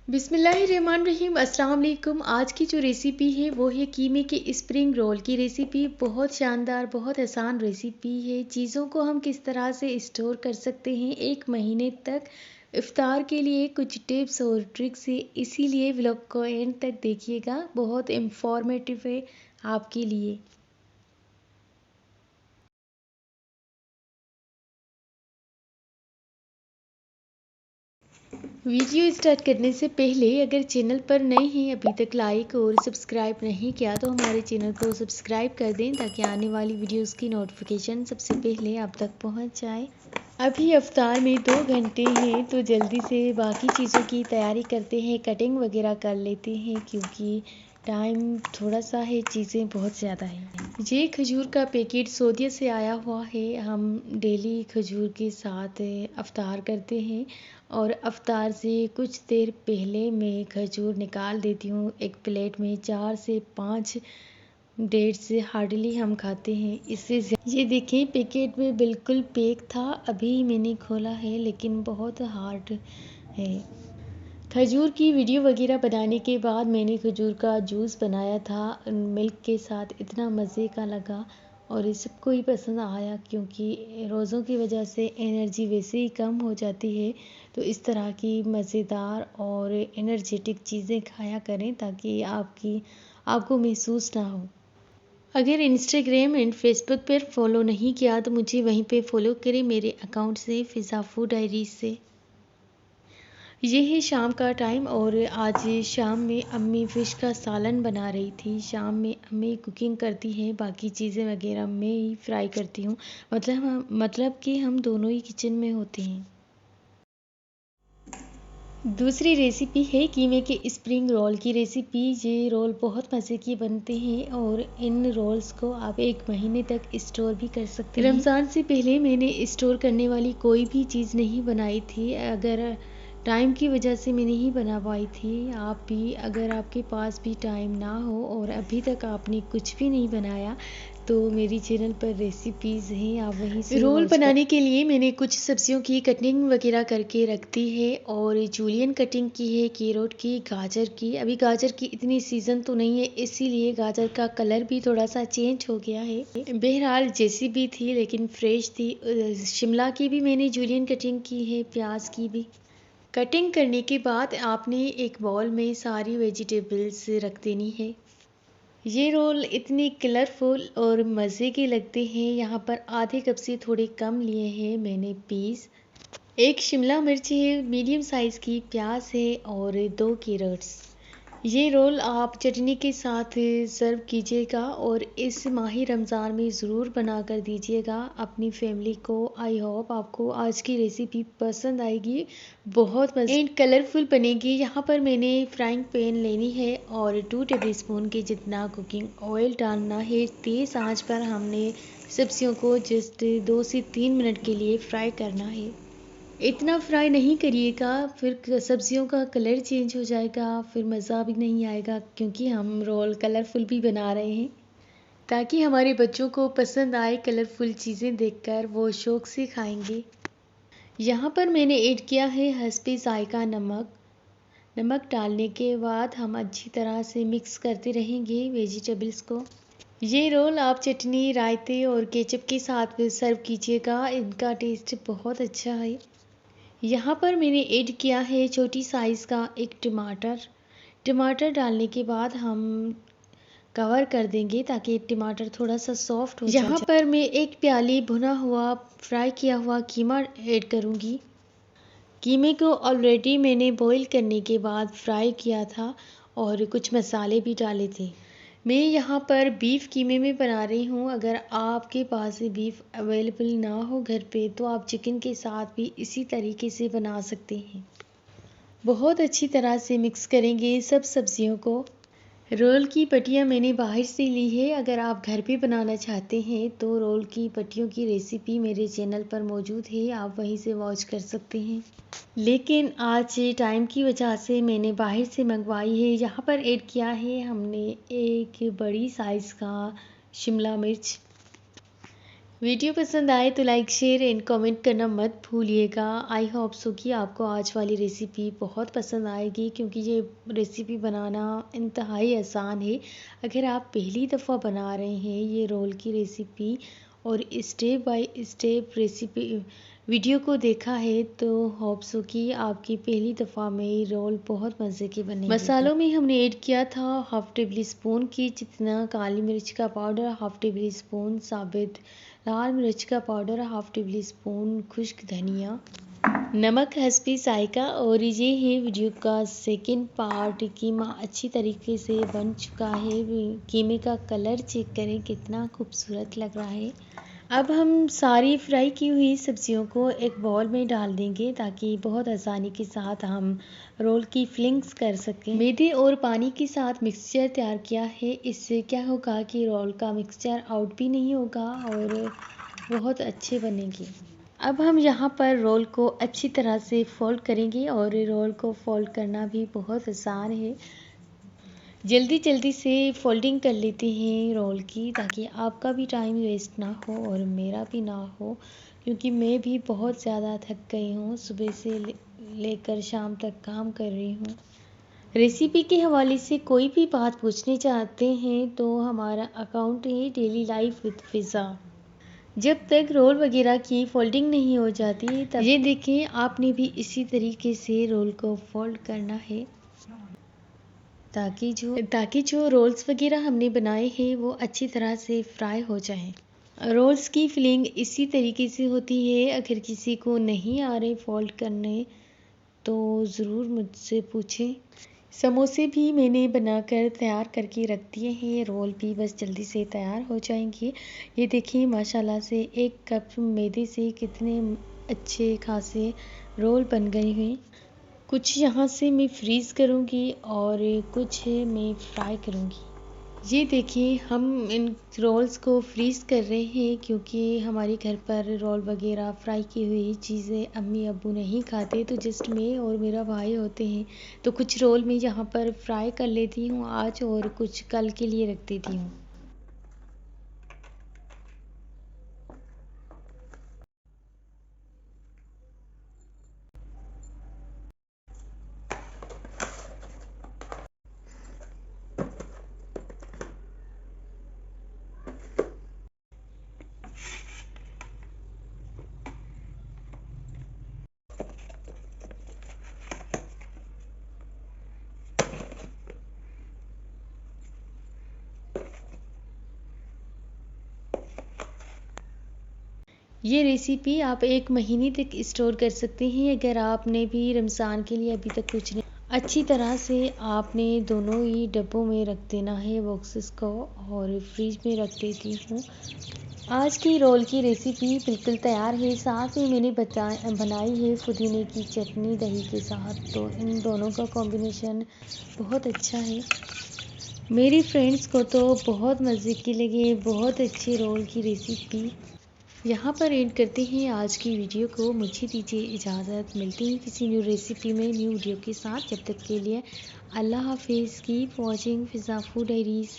बिस्मिल्लाहिर्रहमानिर्रहीम। अस्सलाम वालेकुम। आज की जो रेसिपी है वो है कीमे के स्प्रिंग रोल की रेसिपी। बहुत शानदार, बहुत आसान रेसिपी है। चीज़ों को हम किस तरह से स्टोर कर सकते हैं 1 महीने तक। इफ्तार के लिए कुछ टिप्स और ट्रिक्स है, इसीलिए व्लॉग को एंड तक देखिएगा। बहुत इंफॉर्मेटिव है आपके लिए। वीडियो स्टार्ट करने से पहले अगर चैनल पर नए हैं, अभी तक लाइक और सब्सक्राइब नहीं किया तो हमारे चैनल को सब्सक्राइब कर दें ताकि आने वाली वीडियोस की नोटिफिकेशन सबसे पहले आप तक पहुंच जाए। अभी अफ्तार में 2 घंटे हैं तो जल्दी से बाकी चीज़ों की तैयारी करते हैं, कटिंग वगैरह कर लेते हैं क्योंकि टाइम थोड़ा सा है, चीज़ें बहुत ज़्यादा हैं। ये खजूर का पैकेट सऊदीया से आया हुआ है। हम डेली खजूर के साथ अफ्तार करते हैं और अफ्तार से कुछ देर पहले मैं खजूर निकाल देती हूँ। एक प्लेट में 4 से 5 डेट्स हार्डली हम खाते हैं, इससे ये देखें पैकेट में बिल्कुल पैक था। अभी मैंने खोला है लेकिन बहुत हार्ड है। खजूर की वीडियो वगैरह बनाने के बाद मैंने खजूर का जूस बनाया था मिल्क के साथ। इतना मज़े का लगा और सबको ही पसंद आया क्योंकि रोज़ों की वजह से एनर्जी वैसे ही कम हो जाती है। तो इस तरह की मज़ेदार और एनर्जेटिक चीज़ें खाया करें ताकि आपको महसूस ना हो। अगर इंस्टाग्राम एंड फेसबुक पर फॉलो नहीं किया तो मुझे वहीं पे फॉलो करें मेरे अकाउंट से, फ़िज़ा फूड डायरीज से। ये है शाम का टाइम और आज शाम में अम्मी फ़िश का सालन बना रही थी। शाम में अम्मी कुकिंग करती हैं, बाकी चीज़ें वगैरह मैं ही फ्राई करती हूँ। मतलब कि हम दोनों ही किचन में होते हैं। दूसरी रेसिपी है कीमे के स्प्रिंग रोल की रेसिपी। ये रोल बहुत मज़े के बनते हैं और इन रोल्स को आप 1 महीने तक स्टोर भी कर सकते हैं। रमज़ान से पहले मैंने स्टोर करने वाली कोई भी चीज़ नहीं बनाई थी। अगर टाइम की वजह से मैं नहीं बना पाई थी। आप भी अगर आपके पास भी टाइम ना हो और अभी तक आपने कुछ भी नहीं बनाया तो मेरी चैनल पर रेसिपीज़ हैं, आप वहीं से रोल बनाने के लिए मैंने कुछ सब्जियों की कटिंग वगैरह करके रखती है और जूलियन कटिंग की है, कैरोट की, गाजर की। अभी गाजर की इतनी सीज़न तो नहीं है, इसीलिए गाजर का कलर भी थोड़ा सा चेंज हो गया है। बहरहाल जैसी भी थी लेकिन फ्रेश थी। शिमला की भी मैंने जूलियन कटिंग की है, प्याज की भी। कटिंग करने के बाद आपने एक बाउल में सारी वेजिटेबल्स रख देनी है। ये रोल इतने कलरफुल और मज़े के लगते हैं। यहाँ पर आधे कप से थोड़े कम लिए हैं मैंने पीस। एक शिमला मिर्च है मीडियम साइज़ की, प्याज है और 2 कैरट्स। ये रोल आप चटनी के साथ सर्व कीजिएगा और इस माही रमज़ान में ज़रूर बना कर दीजिएगा अपनी फैमिली को। आई होप आपको आज की रेसिपी पसंद आएगी, बहुत मज़े एंड कलरफुल बनेगी। यहाँ पर मैंने फ्राइंग पैन लेनी है और 2 टेबलस्पून के जितना कुकिंग ऑयल डालना है। तेज़ आंच पर हमने सब्जियों को जस्ट 2 से 3 मिनट के लिए फ्राई करना है। इतना फ्राई नहीं करिएगा, फिर सब्जियों का कलर चेंज हो जाएगा, फिर मज़ा भी नहीं आएगा क्योंकि हम रोल कलरफुल भी बना रहे हैं ताकि हमारे बच्चों को पसंद आए। कलरफुल चीज़ें देखकर वो शौक़ से खाएंगे। यहाँ पर मैंने ऐड किया है हस्बे ज़ायका नमक। नमक डालने के बाद हम अच्छी तरह से मिक्स करते रहेंगे वेजिटेबल्स को। ये रोल आप चटनी, रायते और केचप के साथ सर्व कीजिएगा, इनका टेस्ट बहुत अच्छा है। यहाँ पर मैंने ऐड किया है छोटी साइज़ का एक टमाटर। टमाटर डालने के बाद हम कवर कर देंगे ताकि टमाटर थोड़ा सा सॉफ्ट हो जाए। यहाँ पर मैं 1 प्याली भुना हुआ फ्राई किया हुआ कीमा ऐड करूँगी। कीमे को ऑलरेडी मैंने बॉईल करने के बाद फ्राई किया था और कुछ मसाले भी डाले थे। मैं यहाँ पर बीफ कीमे में बना रही हूँ। अगर आपके पास बीफ अवेलेबल ना हो घर पे तो आप चिकन के साथ भी इसी तरीके से बना सकते हैं। बहुत अच्छी तरह से मिक्स करेंगे सब सब्जियों को। रोल की पट्टियाँ मैंने बाहर से ली है। अगर आप घर पे बनाना चाहते हैं तो रोल की पट्टियों की रेसिपी मेरे चैनल पर मौजूद है, आप वहीं से वॉच कर सकते हैं। लेकिन आज टाइम की वजह से मैंने बाहर से मंगवाई है। यहाँ पर ऐड किया है हमने एक बड़ी साइज़ का शिमला मिर्च। वीडियो पसंद आए तो लाइक शेयर एंड कमेंट करना मत भूलिएगा। आई होप सो कि आपको आज वाली रेसिपी बहुत पसंद आएगी, क्योंकि ये रेसिपी बनाना इंतहाई आसान है। अगर आप पहली दफ़ा बना रहे हैं ये रोल की रेसिपी और step by step recipe video को देखा है, तो होप सो कि आपकी पहली दफ़ा में रोल बहुत मज़े के बनेंगे। मसालों में हमने ऐड किया था हाफ टेबल स्पून की जितना काली मिर्च का पाउडर, हाफ टेबल स्पून साबित लाल मिर्च का पाउडर, हाफ टेबल स्पून खुश्क धनिया, नमक हस्बे जायका। और ये है वीडियो का सेकंड पार्ट। कीमा अच्छी तरीके से बन चुका है। कीमे का कलर चेक करें कितना खूबसूरत लग रहा है। अब हम सारी फ्राई की हुई सब्जियों को एक बाउल में डाल देंगे ताकि बहुत आसानी के साथ हम रोल की फिलिंग्स कर सकें। मैदे और पानी के साथ मिक्सचर तैयार किया है। इससे क्या होगा कि रोल का मिक्सचर आउट भी नहीं होगा और बहुत अच्छे बनेंगे। अब हम यहाँ पर रोल को अच्छी तरह से फोल्ड करेंगे और रोल को फोल्ड करना भी बहुत आसान है। जल्दी जल्दी से फोल्डिंग कर लेते हैं रोल की, ताकि आपका भी टाइम वेस्ट ना हो और मेरा भी ना हो, क्योंकि मैं भी बहुत ज़्यादा थक गई हूँ। सुबह से लेकर शाम तक काम कर रही हूँ। रेसिपी के हवाले से कोई भी बात पूछने चाहते हैं तो हमारा अकाउंट है डेली लाइफ विद फिज़ा। जब तक रोल वगैरह की फोल्डिंग नहीं हो जाती तब ये देखिए आपने भी इसी तरीके से रोल को फोल्ड करना है, ताकि जो रोल्स वगैरह हमने बनाए हैं वो अच्छी तरह से फ्राई हो जाएं। रोल्स की फिलिंग इसी तरीके से होती है। अगर किसी को नहीं आ रहे फोल्ड करने तो ज़रूर मुझसे पूछें। समोसे भी मैंने बनाकर तैयार करके रख दिए हैं। रोल भी बस जल्दी से तैयार हो जाएंगे। ये देखिए माशाल्लाह से 1 कप मैदे से कितने अच्छे खासे रोल बन गए हैं। कुछ यहाँ से मैं फ्रीज़ करूँगी और कुछ मैं फ्राई करूँगी। ये देखिए हम इन रोल्स को फ्रीज़ कर रहे हैं, क्योंकि हमारे घर पर रोल वगैरह फ्राई की हुई चीज़ें अम्मी अब्बू नहीं खाते, तो जस्ट मैं और मेरा भाई होते हैं। तो कुछ रोल मैं यहाँ पर फ्राई कर लेती हूँ आज और कुछ कल के लिए रख देती हूँ। ये रेसिपी आप 1 महीने तक स्टोर कर सकते हैं। अगर आपने भी रमज़ान के लिए अभी तक कुछ नहीं, अच्छी तरह से आपने दोनों ही डब्बों में रख देना है बॉक्सेस को, और फ्रिज में रख देती हूँ। आज की रोल की रेसिपी बिल्कुल तैयार है। साथ में मैंने बनाई है पुदीने की चटनी दही के साथ, तो इन दोनों का कॉम्बिनेशन बहुत अच्छा है। मेरी फ्रेंड्स को तो बहुत मज़े की लगी, बहुत अच्छी रोल की रेसिपी। यहाँ पर एंड करते हैं आज की वीडियो को। मुझे दीजिए इजाज़त। मिलती हैं किसी न्यू रेसिपी में न्यू वीडियो के साथ। जब तक के लिए अल्लाह हाफिज़। कीप वॉचिंग फिज़ा फूड डायरीज़।